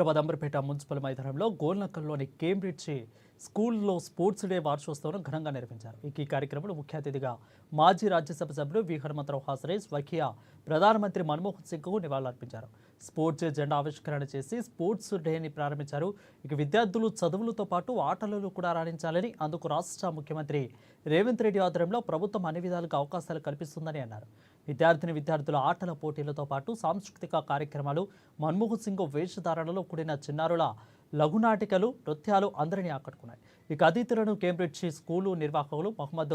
Hyderabad municipal మైదానంలో గోల్నకల్లోని Cambridge స్కూల్లో sports day వార్షికోత్సవం ఘనంగా నిర్వహించారు. ఈ కార్యక్రమంలో ముఖ్య అతిథిగా మాజీ రాజ్యసభ సభ్యులు వి హనుమంతరావు హాజరై స్వకీయ ప్రధానమంత్రి మన్మోహన్ సింగ్కు నివాళులర్పించారు. స్పోర్ట్స్ జెండా ఆవిష్కరణ చేసి స్పోర్ట్స్ డేని ప్రారంభించారు. విద్యార్థులు చదువులతో పాటు ఆటలలో కూడా రాణించాలని, అందుకు రాష్ట్ర ముఖ్యమంత్రి రేవంత్ రెడ్డి ఆధ్వర్యంలో ప్రభుత్వం అన్ని విధాలుగా అవకాశాలు కల్పిస్తుందని అన్నారు. విద్యార్థుల ఆటల పోటీలతో పాటు సాంస్కృతిక కార్యక్రమాలు, మన్మోహన్ సింగ్ వేషధారణలో కూడిన చిన్నారుల లఘునాటికలు, నృత్యాలు అందరినీ ఆకట్టుకున్నాయి. అతిథులను కేంబ్రిడ్జి స్కూలు నిర్వాహకులు మహమ్మద్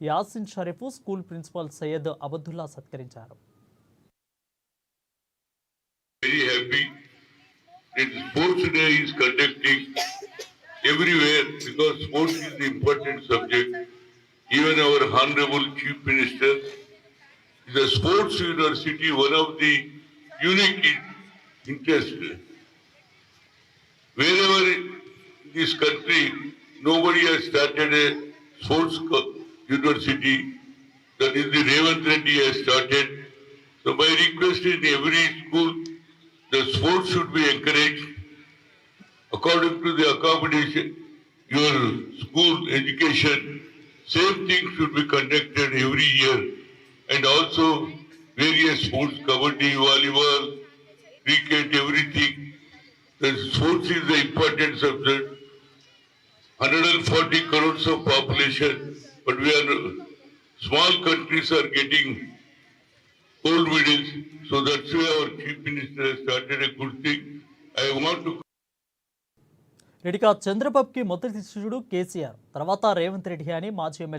యాసిన్ షరీఫ్, స్కూల్ ప్రిన్సిపల్ సయ్యద్ అబదుల్లా సత్కరించారు. Very happy that sports day is conducting everywhere because sports is the important subject. Even our Honorable Chief Minister is a sports university, one of the unique interest. Wherever in this country, nobody has started a sports university. That is the Revanth Reddy has started. So my request in every school, the sports should be encouraged according to the accommodation, your school education. Same thing should be conducted every year, and also various sports, kabaddi, volleyball, cricket, everything. The sports is the important subject. 140 crores of population, but we are small countries are getting gold medals. So that's why our Chief Minister has started a good thing. I want to. చంద్రబాబుకి మొదటి శిష్యుడు కేసీఆర్, తర్వాత రేవంత్ రెడ్డి అని మాజీ MLA